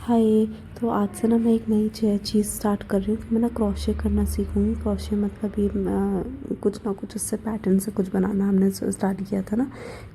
हाय। तो आज से ना मैं एक नई चीज़ स्टार्ट कर रही हूँ कि मैं ना क्रोशे करना सीखूँगी। क्रोशे मतलब ये कुछ ना कुछ उससे पैटर्न से कुछ बनाना हमने स्टार्ट किया था ना।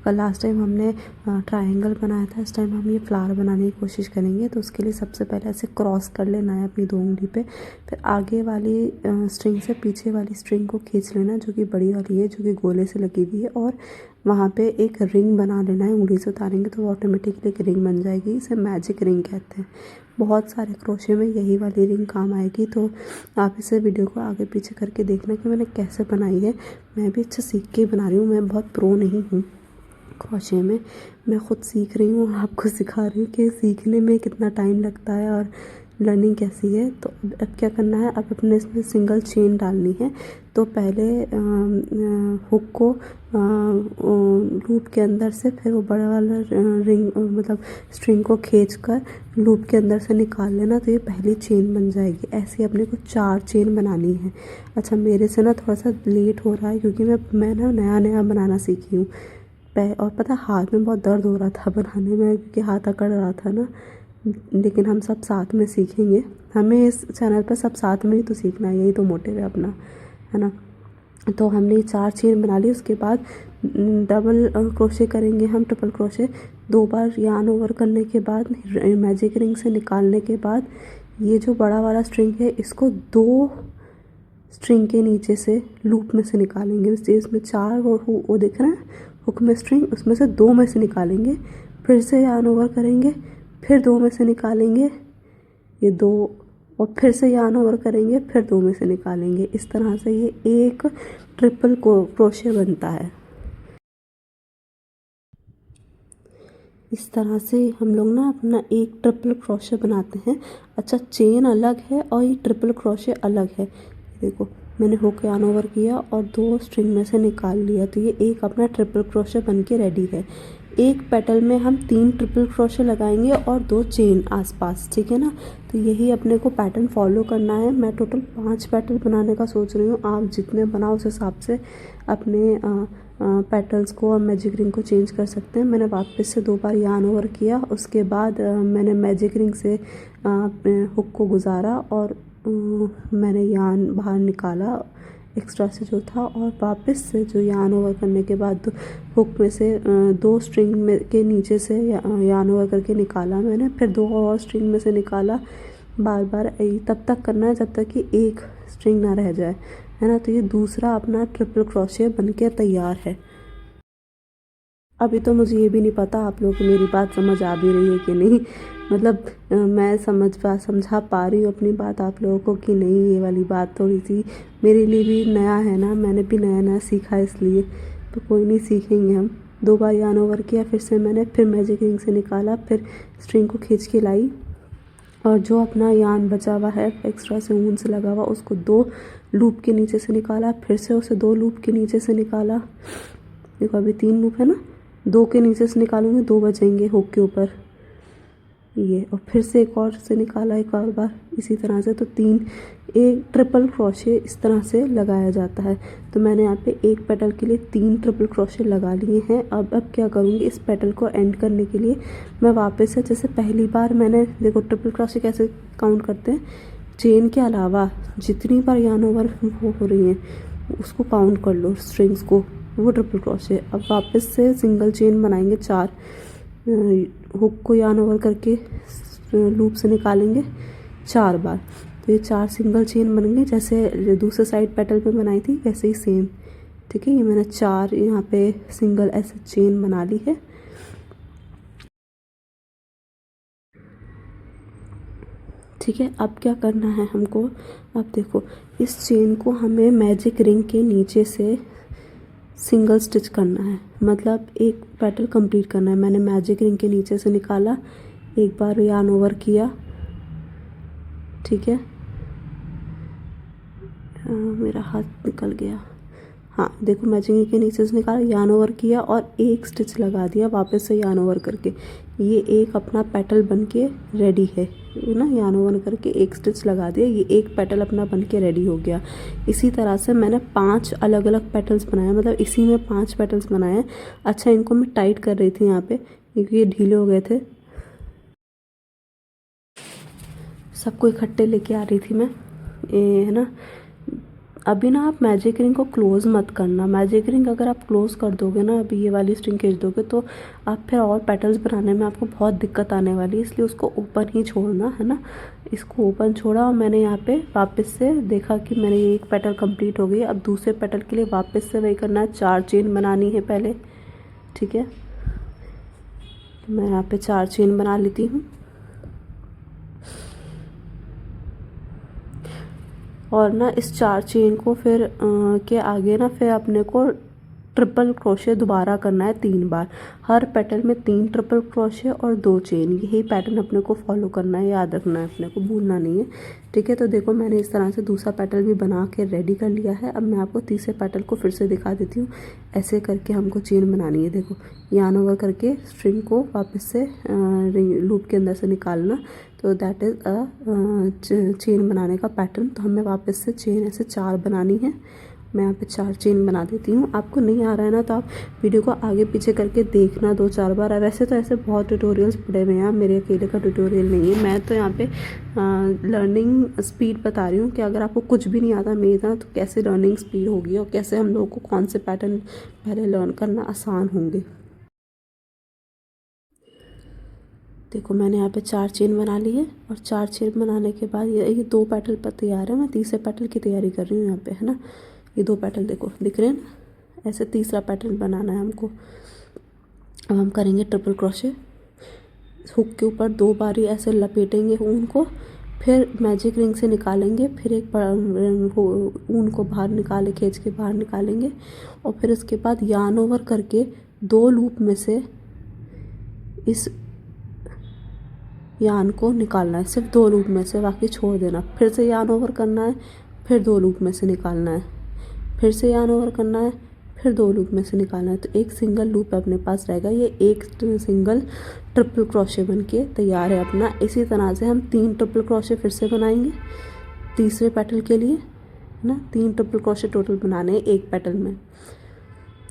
कल लास्ट टाइम हमने ट्रायंगल बनाया था। इस टाइम हम ये फ्लावर बनाने की कोशिश करेंगे। तो उसके लिए सबसे पहले ऐसे क्रॉस कर लेना है अपनी 2 उंगली पे। फिर आगे वाली स्ट्रिंग से पीछे वाली स्ट्रिंग को खींच लेना, जो कि बड़ी वाली है, जो कि गोले से लगी हुई है, और वहाँ पे एक रिंग बना लेना है। उंगली से उतारेंगे तो ऑटोमेटिकली एक रिंग बन जाएगी। इसे मैजिक रिंग कहते हैं। बहुत सारे क्रोशे में यही वाली रिंग काम आएगी। तो आप इसे वीडियो को आगे पीछे करके देखना कि मैंने कैसे बनाई है। मैं भी अच्छा सीख के बना रही हूँ, मैं बहुत प्रो नहीं हूँ क्रोशे में। मैं खुद सीख रही हूँ और आपको सिखा रही हूँ कि सीखने में कितना टाइम लगता है और लर्निंग कैसी है। तो अब क्या करना है, अब अपने इसमें सिंगल चेन डालनी है। तो पहले हुक को लूप के अंदर से, फिर वो बड़ा वाला रिंग मतलब स्ट्रिंग को खींच कर लूप के अंदर से निकाल लेना। तो ये पहली चेन बन जाएगी। ऐसे अपने को 4 चेन बनानी है। अच्छा, मेरे से ना थोड़ा सा लेट हो रहा है क्योंकि मैं ना नया नया बनाना सीखी हूँ। और पता, हाथ में बहुत दर्द हो रहा था बनाने में क्योंकि हाथ अकड़ रहा था ना। लेकिन हम सब साथ में सीखेंगे। हमें इस चैनल पर सब साथ में ही तो सीखना है, यही तो मोटिव है अपना, है ना। तो हमने 4 चेन बना ली। उसके बाद डबल क्रोशे करेंगे हम, ट्रिपल क्रोशे 2 बार यार्न ओवर करने के बाद मैजिक रिंग से निकालने के बाद ये जो बड़ा वाला स्ट्रिंग है इसको 2 स्ट्रिंग के नीचे से लूप में से निकालेंगे। इसमें 4 वो दिख रहे हैं हुक में स्ट्रिंग, उसमें से 2 में से निकालेंगे, फिर से यार्न ओवर करेंगे, फिर 2 में से निकालेंगे ये 2, और फिर से यार्न ओवर करेंगे, फिर 2 में से निकालेंगे। इस तरह से ये एक ट्रिपल क्रोशे बनता है। इस तरह से हम लोग ना अपना एक ट्रिपल क्रोशे बनाते हैं। अच्छा, चेन अलग है और ये ट्रिपल क्रोशे अलग है। देखो, मैंने हुक यार्न ओवर किया और 2 स्ट्रिंग में से निकाल लिया। तो ये एक अपना ट्रिपल क्रोशे बन के रेडी है। एक पेटल में हम 3 ट्रिपल क्रोशे लगाएंगे और 2 चेन आसपास, ठीक है ना। तो यही अपने को पैटर्न फॉलो करना है। मैं टोटल 5 पेटल बनाने का सोच रही हूँ। आप जितने बनाओ उस हिसाब से अपने पेटल्स को और मैजिक रिंग को चेंज कर सकते हैं। मैंने वापस से 2 बार यार्न ओवर किया। उसके बाद मैंने मैजिक रिंग से हुक को गुजारा और मैंने यार्न बाहर निकाला एक्स्ट्रा से जो था, और वापस से जो यार्न ओवर करने के बाद हुक में से 2 स्ट्रिंग में के नीचे से यार्न ओवर करके निकाला मैंने, फिर 2 और स्ट्रिंग में से निकाला। बार बार तब तक करना है जब तक कि एक स्ट्रिंग ना रह जाए, है ना। तो ये दूसरा अपना ट्रिपल क्रोशे बन के तैयार है। अभी तो मुझे ये भी नहीं पता आप लोगों को मेरी बात समझ आ भी रही है कि नहीं। मतलब मैं समझा पा रही हूँ अपनी बात आप लोगों को कि नहीं। ये वाली बात थोड़ी सी मेरे लिए भी नया है ना, मैंने भी नया नया सीखा इसलिए। तो कोई नहीं, सीखेंगे हम। 2 बार यार्न ओवर किया, फिर मैजिक रिंग से निकाला, फिर स्ट्रिंग को खींच के लाई, और जो अपना यार्न बचा हुआ है एक्स्ट्रा से ऊन से लगा हुआ, उसको 2 लूप के नीचे से निकाला, फिर से उसे 2 लूप के नीचे से निकाला। देखो, अभी 3 लूप है ना, 2 के नीचे से निकालूंगी, 2 बचेंगे हुक के ऊपर ये, और फिर से एक और से निकाला एक और बार, इसी तरह से। तो 3 एक ट्रिपल क्रोशे इस तरह से लगाया जाता है। तो मैंने यहाँ पे एक पेटल के लिए 3 ट्रिपल क्रोशे लगा लिए हैं। अब क्या करूँगी, इस पेटल को एंड करने के लिए मैं वापस से, जैसे पहली बार मैंने, देखो ट्रिपल क्रोशे कैसे काउंट करते हैं, चेन के अलावा जितनी बार यार्न ओवर हो रही हैं उसको काउंट कर लो, स्ट्रिंग्स को, वो ट्रिपल क्रोशे। अब वापस से सिंगल चेन बनाएंगे 4, हुक को यार्न ओवर करके लूप से निकालेंगे 4 बार। तो ये 4 सिंगल चेन बन गई, जैसे दूसरे साइड पेटल पे बनाई थी वैसे ही सेम, ठीक है। ये मैंने 4 यहाँ पे सिंगल ऐसे चेन बना ली है। ठीक है, अब क्या करना है हमको, अब देखो, इस चेन को हमें मैजिक रिंग के नीचे से सिंगल स्टिच करना है, मतलब एक पेटल कंप्लीट करना है। मैंने मैजिक रिंग के नीचे से निकाला, एक बार यार्न ओवर किया, ठीक है। मेरा हाथ निकल गया। हाँ, देखो, मैजिक रिंग के नीचे से निकाला, यार्न ओवर किया और एक स्टिच लगा दिया वापस से यार्न ओवर करके। ये एक अपना पेटल बन के रेडी है ना। यार्न ओवर करके एक स्टिच लगा दिया, ये एक पेटल अपना बन के रेडी हो गया। इसी तरह से मैंने 5 अलग अलग पेटल्स बनाए, मतलब इसी में 5 पेटल्स बनाए हैं। अच्छा, इनको मैं टाइट कर रही थी यहाँ पे क्योंकि ये ढीले हो गए थे। सबको इकट्ठे लेके आ रही थी मैं, ये है ना। अभी ना आप मैजिक रिंग को क्लोज़ मत करना। मैजिक रिंग अगर आप क्लोज़ कर दोगे ना, अभी ये वाली स्ट्रिंग खींच दोगे, तो आप फिर और पेटल्स बनाने में आपको बहुत दिक्कत आने वाली है, इसलिए उसको ओपन ही छोड़ना है ना। इसको ओपन छोड़ा और मैंने यहाँ पे वापस से देखा कि मेरी एक पेटल कंप्लीट हो गई। अब दूसरे पेटल के लिए वापस से वही करना है, 4 चेन बनानी है पहले, ठीक है। तो मैं यहाँ पे 4 चेन बना लेती हूँ और ना इस 4 चेन को फिर के आगे ना फिर अपने को ट्रिपल क्रोशे दोबारा करना है 3 बार। हर पेटल में 3 ट्रिपल क्रोशे और 2 चेन, यही पैटर्न अपने को फॉलो करना है, याद रखना है, अपने को भूलना नहीं है, ठीक है। तो देखो मैंने इस तरह से दूसरा पेटल भी बना के रेडी कर लिया है। अब मैं आपको तीसरे पेटल को फिर से दिखा देती हूँ। ऐसे करके हमको चेन बनानी है, देखो यार्न ओवर करके स्ट्रिंग को वापस से लूप के अंदर से निकालना, तो दैट इज़ अ चेन बनाने का पैटर्न। तो हमें वापस से चेन ऐसे 4 बनानी है। मैं यहाँ पे 4 चेन बना देती हूँ। आपको नहीं आ रहा है ना, तो आप वीडियो को आगे पीछे करके देखना 2-4 बार। वैसे तो ऐसे बहुत ट्यूटोरियल्स पड़े हुए हैं, मेरे अकेले का ट्यूटोरियल नहीं है। मैं तो यहाँ पे लर्निंग स्पीड बता रही हूँ कि अगर आपको कुछ भी नहीं आता मेरी तरह, तो कैसे लर्निंग स्पीड होगी और कैसे हम लोग को कौन से पैटर्न पहले लर्न करना आसान होंगे। देखो मैंने यहाँ पे 4 चेन बना ली है और 4 चेन बनाने के बाद ये 2 पेटल पर तैयार है। मैं तीसरे पेटल की तैयारी कर रही हूँ यहाँ पे, है ना। ये 2 पेटल देखो दिख रहे हैं ना, ऐसे तीसरा पैटर्न बनाना है हमको। अब हम करेंगे ट्रिपल क्रोशे, हुक के ऊपर 2 बार ही ऐसे लपेटेंगे ऊन को, फिर मैजिक रिंग से निकालेंगे, फिर एक ऊन को बाहर निकाले, खींच के बाहर निकालेंगे और फिर उसके बाद यार्न ओवर करके 2 लूप में से इस यार्न को निकालना है, सिर्फ 2 लूप में से, बाकी छोड़ देना। फिर से यार्न ओवर करना है, फिर 2 लूप में से निकालना है, फिर से यार्न ओवर करना है, फिर 2 लूप में से निकालना है। तो एक सिंगल लूप अपने पास रहेगा। ये एक सिंगल ट्रिपल क्रोशे बन के तैयार है अपना। इसी तरह से हम 3 ट्रिपल क्रोशे फिर से बनाएंगे तीसरे पेटल के लिए, है ना। 3 ट्रिपल क्रोशे टोटल बनाने हैं एक पेटल में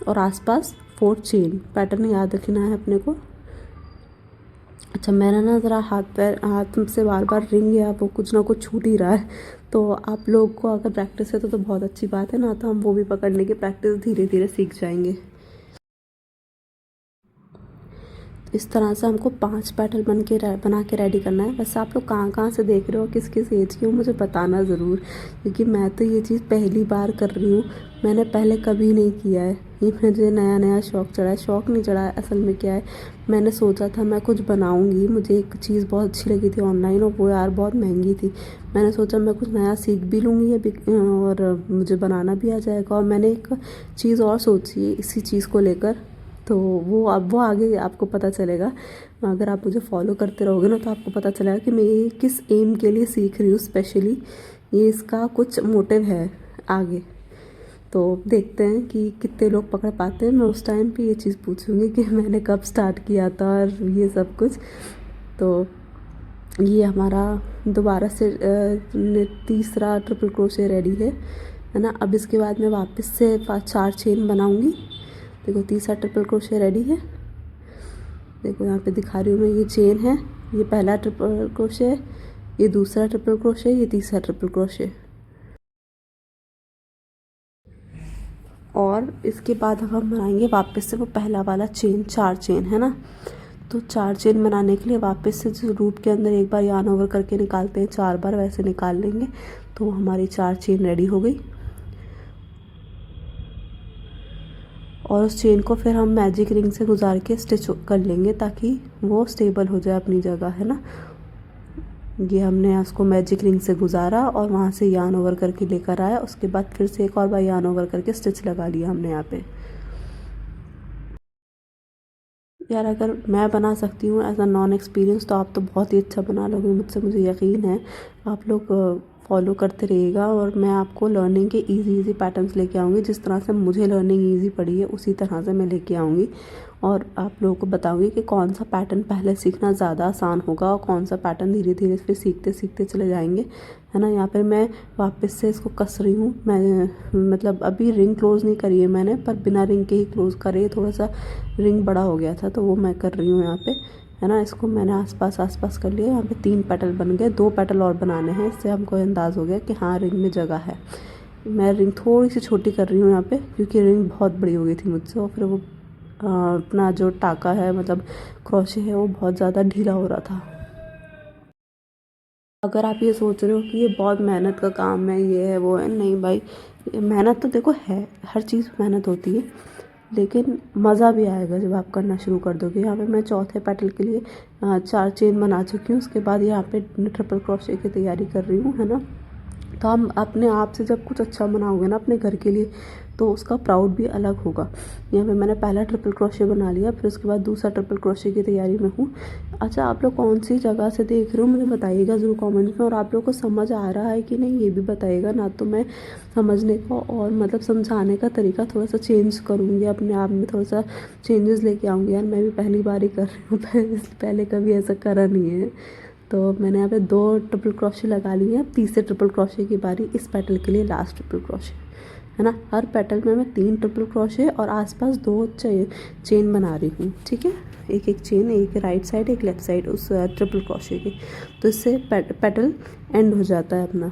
और आसपास 4 चेन। पैटर्न याद रखना है अपने को। अच्छा मेरा ना ज़रा हाथ से बार बार रिंग या वो कुछ ना कुछ छूट ही रहा है, तो आप लोग को अगर प्रैक्टिस है तो बहुत अच्छी बात है ना, तो हम वो भी पकड़ने की प्रैक्टिस धीरे धीरे सीख जाएंगे। इस तरह से हमको 5 पैटर्न बना के रेडी करना है। वैसे आप लोग कहाँ कहाँ से देख रहे हो, किस किस एज के हो, मुझे बताना ज़रूर, क्योंकि मैं तो ये चीज़ पहली बार कर रही हूँ। मैंने पहले कभी नहीं किया है, ये मुझे नया नया शौक़ चढ़ा है। शौक़ नहीं चढ़ा है, असल में क्या है, मैंने सोचा था मैं कुछ बनाऊँगी। मुझे एक चीज़ बहुत अच्छी लगी थी ऑनलाइन और वो यार बहुत महंगी थी। मैंने सोचा मैं कुछ नया सीख भी लूँगी अभी और मुझे बनाना भी आ जाएगा। और मैंने एक चीज़ और सोची है इसी चीज़ को लेकर, तो वो आगे आपको पता चलेगा। अगर आप मुझे फॉलो करते रहोगे ना, तो आपको पता चलेगा कि मैं ये किस एम के लिए सीख रही हूँ स्पेशली। ये इसका कुछ मोटिव है आगे, तो देखते हैं कि कितने लोग पकड़ पाते हैं। मैं उस टाइम पे ये चीज़ पूछूंगी कि मैंने कब स्टार्ट किया था और ये सब कुछ। तो ये हमारा दोबारा से तीसरा ट्रिपल क्रोशे रेडी है ना। अब इसके बाद मैं वापस से 4 चेन बनाऊंगी। देखो तीसरा ट्रिपल क्रोशे रेडी है। देखो यहाँ पे दिखा रही हूँ मैं, ये चेन है, ये पहला ट्रिपल क्रोशे है, ये दूसरा ट्रिपल क्रोशे, ये तीसरा ट्रिपल क्रोशे। और इसके बाद अब हम बनाएंगे वापस से वो पहला वाला चेन, 4 चेन है ना। तो 4 चेन बनाने के लिए वापस से जो लूप के अंदर एक बार यार्न ओवर करके निकालते हैं, 4 बार वैसे निकाल लेंगे, तो हमारी 4 चेन रेडी हो गई। और उस चेन को फिर हम मैजिक रिंग से गुजार के स्टिच कर लेंगे ताकि वो स्टेबल हो जाए अपनी जगह, है ना। ये हमने उसको मैजिक रिंग से गुजारा और वहाँ से यार्न ओवर करके लेकर आया। उसके बाद फिर से एक और बार यार्न ओवर करके स्टिच लगा लिया हमने यहाँ पे। यार अगर मैं बना सकती हूँ एज अ नॉन एक्सपीरियंस, तो आप तो बहुत ही अच्छा बना लोगे मुझसे, मुझे यकीन है। आप लोग फॉलो करते रहिएगा और मैं आपको लर्निंग के इजी पैटर्न्स लेके आऊँगी। जिस तरह से मुझे लर्निंग इजी पड़ी है उसी तरह से मैं लेके आऊँगी और आप लोगों को बताऊँगी कि कौन सा पैटर्न पहले सीखना ज़्यादा आसान होगा और कौन सा पैटर्न धीरे धीरे फिर सीखते सीखते चले जाएंगे, है ना। यहाँ पर मैं वापस से इसको कस रही हूँ। मैं मतलब अभी रिंग क्लोज़ नहीं करी है मैंने, पर बिना रिंग के ही क्लोज़ करे, थोड़ा सा रिंग बड़ा हो गया था तो वो मैं कर रही हूँ यहाँ पे, है ना। इसको मैंने आसपास कर लिया। यहाँ पे 3 पेटल बन गए, 2 पेटल और बनाने हैं। इससे हमको अंदाज़ हो गया कि हाँ रिंग में जगह है। मैं रिंग थोड़ी सी छोटी कर रही हूँ यहाँ पे, क्योंकि रिंग बहुत बड़ी हो गई थी मुझसे, और फिर वो अपना जो टाका है मतलब क्रोशे है वो बहुत ज़्यादा ढीला हो रहा था। अगर आप ये सोच रहे हो कि ये बहुत मेहनत का काम है, ये है वो है, नहीं भाई, मेहनत तो देखो है, हर चीज़ मेहनत होती है, लेकिन मज़ा भी आएगा जब आप करना शुरू कर दोगे। यहाँ पे मैं चौथे पेटल के लिए 4 चेन बना चुकी हूँ। उसके बाद यहाँ पे ट्रिपल क्रोशे की तैयारी कर रही हूँ, है ना। तो हम अपने आप से जब कुछ अच्छा बनाओगे ना अपने घर के लिए, तो उसका प्राउड भी अलग होगा। यहाँ पे मैंने पहला ट्रिपल क्रोशे बना लिया, फिर उसके बाद दूसरा ट्रिपल क्रोशे की तैयारी में हूँ। अच्छा, आप लोग कौन सी जगह से देख रहे हो मुझे बताइएगा ज़रूर कमेंट्स में, और आप लोग को समझ आ रहा है कि नहीं ये भी बताइएगा ना। तो मैं समझने का और मतलब समझाने का तरीका थोड़ा सा चेंज करूँगी, अपने आप में थोड़ा सा चेंजेस लेके आऊँगी। यार मैं भी पहली बार ही कर रही हूँ, पहले कभी ऐसा करा नहीं है। तो मैंने यहाँ पे 2 ट्रिपल क्रोशे लगा लिए हैं। अब तीसरे ट्रिपल क्रोशे की बारी, इस पेटल के लिए लास्ट ट्रिपल क्रोशे, है ना। हर पेटल में मैं 3 ट्रिपल क्रोशे और आसपास 2 चेन बना रही हूँ, ठीक है। एक चेन, एक राइट साइड एक लेफ्ट साइड उस ट्रिपल क्रोशे की। तो इससे पेटल एंड हो जाता है अपना।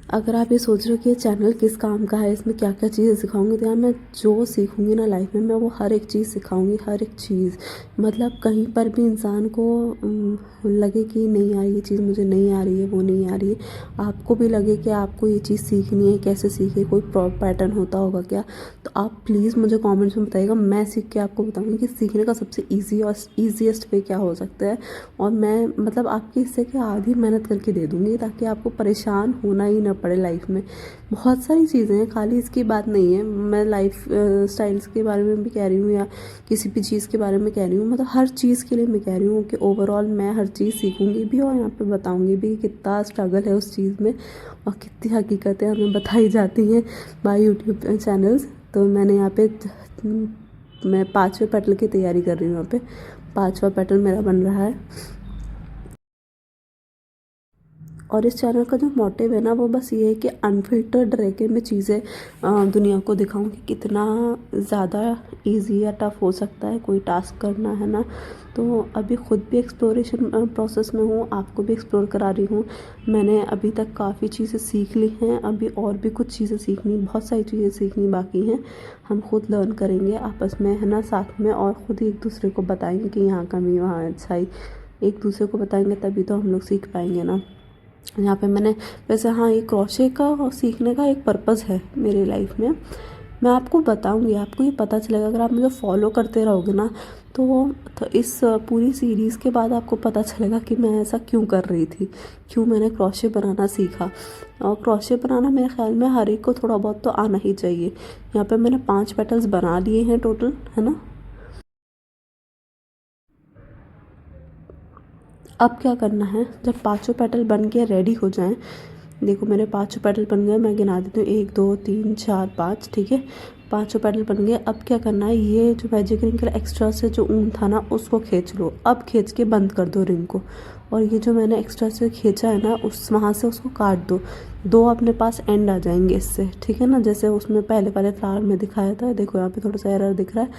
अगर आप ये सोच रहे हो कि ये चैनल किस काम का है, इसमें क्या क्या चीज़ें सिखाऊंगी, तो यार मैं जो सीखूंगी ना लाइफ में, मैं वो हर एक चीज़ सिखाऊंगी, हर एक चीज़। मतलब कहीं पर भी इंसान को लगे कि नहीं यार ये चीज़ मुझे नहीं आ रही है, वो नहीं आ रही है, आपको भी लगे कि आपको ये चीज़ सीखनी है, कैसे सीखे, कोई पैटर्न होता होगा क्या, तो आप प्लीज़ मुझे कमेंट्स में बताइएगा। मैं सीख के आपको बताऊंगी कि सीखने का सबसे ईजी और ईजीएस्ट वे क्या हो सकता है। और मैं मतलब आपकी इससे क्या आधी मेहनत करके दे दूँगी, ताकि आपको परेशान होना ही ना पड़े लाइफ में। बहुत सारी चीज़ें हैं, खाली इसकी बात नहीं है। मैं लाइफ स्टाइल्स के बारे में भी कह रही हूँ, या किसी भी चीज़ के बारे में कह रही हूँ, मतलब हर चीज़ के लिए मैं कह रही हूँ कि ओवरऑल मैं हर चीज़ सीखूंगी भी, और यहाँ पे बताऊंगी भी कितना स्ट्रगल है उस चीज़ में, और कितनी हकीकतें हमें बताई जाती हैं बाय यूट्यूब चैनल्स। तो मैंने यहाँ पे मैं 5वें पेटल की तैयारी कर रही हूँ। यहाँ पे 5वां पेटल मेरा बन रहा है। और इस चैनल का जो मोटिव है ना, वो बस ये है कि अनफिल्टर्ड रह के मैं चीज़ें दुनिया को दिखाऊं कि कितना ज़्यादा इजी या टफ हो सकता है कोई टास्क करना, है ना। तो अभी खुद भी एक्सप्लोरेशन प्रोसेस में हूँ, आपको भी एक्सप्लोर करा रही हूँ। मैंने अभी तक काफ़ी चीज़ें सीख ली हैं, अभी और भी कुछ चीज़ें सीखनी, बहुत सारी चीज़ें सीखनी बाकी हैं। हम खुद लर्न करेंगे आपस में, है ना, साथ में, और ख़ुद ही एक दूसरे को बताएंगे कि यहाँ कमी वहाँ अच्छाई, एक दूसरे को बताएंगे तभी तो हम लोग सीख पाएंगे ना। यहाँ पे मैंने वैसे हाँ, ये क्रोशे का सीखने का एक पर्पज़ है मेरी लाइफ में। मैं आपको बताऊँगी, आपको ये पता चलेगा अगर आप मुझे फॉलो करते रहोगे ना, तो इस पूरी सीरीज़ के बाद आपको पता चलेगा कि मैं ऐसा क्यों कर रही थी, क्यों मैंने क्रोशे बनाना सीखा। और क्रोशे बनाना मेरे ख्याल में हर एक को थोड़ा बहुत तो आना ही चाहिए। यहाँ पे मैंने 5 पेटल्स बना लिए हैं टोटल, है ना। अब क्या करना है, जब 5 पेटल बन के रेडी हो जाएं, देखो मेरे 5 पेटल बन गए, मैं गिना देती हूँ 1 2 3 4 5, ठीक है। 5 पेटल बन गए। अब क्या करना है, ये जो मैजिक रिंग का एक्स्ट्रा से जो ऊन था ना, उसको खींच लो। अब खींच के बंद कर दो रिंग को, और ये जो मैंने एक्स्ट्रा से खींचा है ना, उस वहाँ से उसको काट दो। 2 अपने पास एंड आ जाएंगे इससे, ठीक है ना। जैसे उसमें पहले वाले फ्लावर में दिखाया था, देखो यहाँ पे थोड़ा सा एरर दिख रहा है।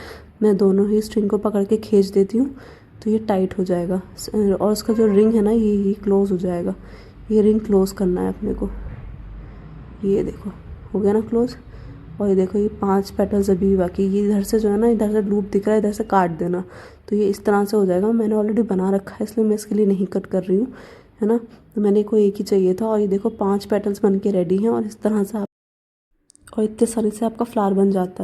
मैं दोनों ही स्ट्रिंग को पकड़ के खींच देती हूँ, तो ये टाइट हो जाएगा, और उसका जो रिंग है ना, ये क्लोज़ हो जाएगा। ये रिंग क्लोज़ करना है अपने को। ये देखो हो गया ना क्लोज़। और ये देखो, ये 5 पेटल्स अभी भी बाकी। ये इधर से जो है ना, इधर से लूप दिख रहा है, इधर से काट देना, तो ये इस तरह से हो जाएगा। मैंने ऑलरेडी बना रखा है, इसलिए मैं इसके लिए नहीं कट कर रही हूँ, है ना। तो मैंने को एक ही चाहिए था, और ये देखो 5 पेटल्स बन के रेडी हैं, और इस तरह से आप, और इतने सारे से आपका फ्लावर बन जाता है।